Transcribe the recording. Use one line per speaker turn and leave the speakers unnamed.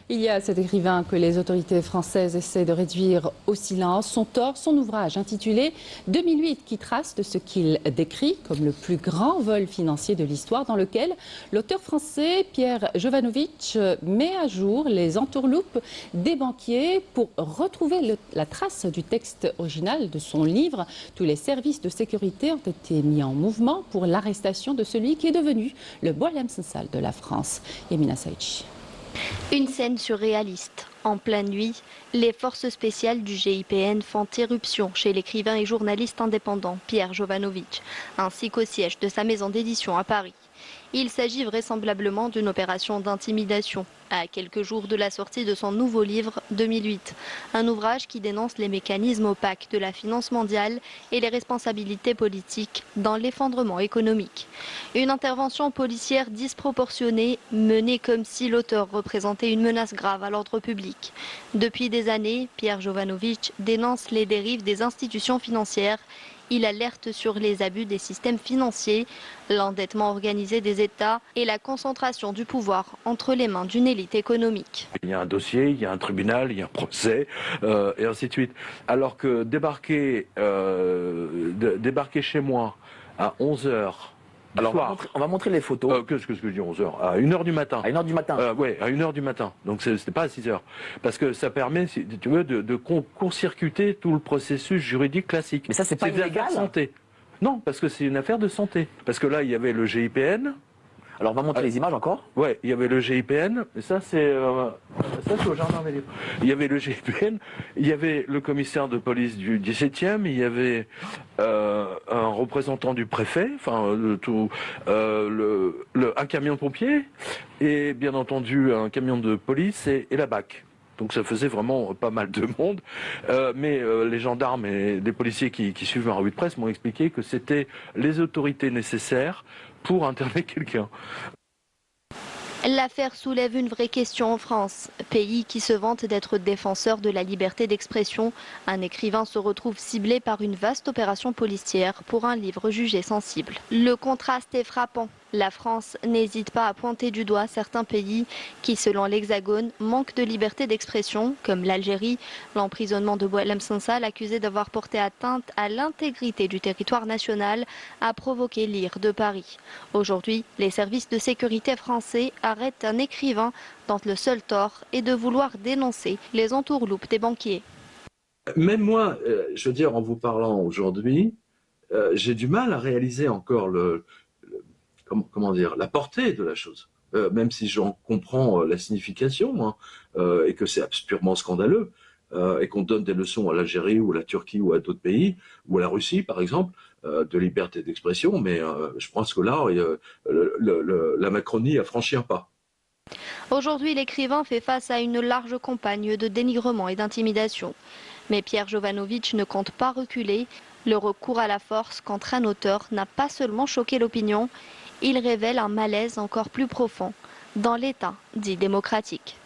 Il y a cet écrivain que les autorités françaises essaient de réduire au silence. Son tort, son ouvrage intitulé 2008 qui trace de ce qu'il décrit comme le plus grand vol financier de l'histoire, dans lequel l'auteur français Pierre Jovanovic met à jour les entourloupes des banquiers pour retrouver la trace du texte original de son livre. Tous les services de sécurité ont été mis en mouvement pour l'arrestation de celui qui est devenu le Boualem Sansal de la France. Yamina Saïchi.
Une scène surréaliste. En pleine nuit, les forces spéciales du GIPN font éruption chez l'écrivain et journaliste indépendant Pierre Jovanovic, ainsi qu'au siège de sa maison d'édition à Paris. Il s'agit vraisemblablement d'une opération d'intimidation, à quelques jours de la sortie de son nouveau livre 2008, un ouvrage qui dénonce les mécanismes opaques de la finance mondiale et les responsabilités politiques dans l'effondrement économique. Une intervention policière disproportionnée menée comme si l'auteur représentait une menace grave à l'ordre public. Depuis des années, Pierre Jovanovic dénonce les dérives des institutions financières. Il alerte sur les abus des systèmes financiers, l'endettement organisé des États et la concentration du pouvoir entre les mains d'une élite économique.
Il y a un dossier, il y a un tribunal, il y a un procès, et ainsi de suite. Alors que débarquer chez moi à 11h,
alors on va montrer les photos.
Qu'est-ce que je dis 11h? À 1h du matin.
À 1h du matin.
Oui, à 1h du matin. Donc c'était pas à 6h. Parce que ça permet, si tu veux, de court-circuiter tout le processus juridique classique.
Mais ça, c'est pas illégal.
Santé. Non, parce que c'est une affaire de santé. Parce que là, il y avait le GIPN.
Alors on va montrer les images encore.
Ouais, il y avait le GIPN, ça c'est au Jardin des Livres. Il y avait le GIPN, il y avait le commissaire de police du 17e, il y avait un représentant du préfet, enfin un camion de pompiers et bien entendu un camion de police et la BAC. Donc ça faisait vraiment pas mal de monde. Mais les gendarmes et les policiers qui suivent ma revue de presse m'ont expliqué que c'était les autorités nécessaires pour interner quelqu'un.
L'affaire soulève une vraie question en France. Pays qui se vante d'être défenseur de la liberté d'expression, un écrivain se retrouve ciblé par une vaste opération policière pour un livre jugé sensible. Le contraste est frappant. La France n'hésite pas à pointer du doigt certains pays qui, selon l'Hexagone, manquent de liberté d'expression, comme l'Algérie, l'emprisonnement de Boualem Sansal, accusé d'avoir porté atteinte à l'intégrité du territoire national, a provoqué l'ire de Paris. Aujourd'hui, les services de sécurité français arrêtent un écrivain dont le seul tort est de vouloir dénoncer les entourloupes des banquiers.
Même moi, je veux dire, en vous parlant aujourd'hui, j'ai du mal à réaliser encore comment dire, la portée de la chose. Même si j'en comprends la signification, hein, et que c'est purement scandaleux, et qu'on donne des leçons à l'Algérie ou à la Turquie ou à d'autres pays, ou à la Russie par exemple, de liberté d'expression, mais je pense que là, la Macronie a franchi un pas.
Aujourd'hui, l'écrivain fait face à une large campagne de dénigrement et d'intimidation. Mais Pierre Jovanovic ne compte pas reculer. Le recours à la force contre un auteur n'a pas seulement choqué l'opinion, il révèle un malaise encore plus profond dans l'État dit démocratique.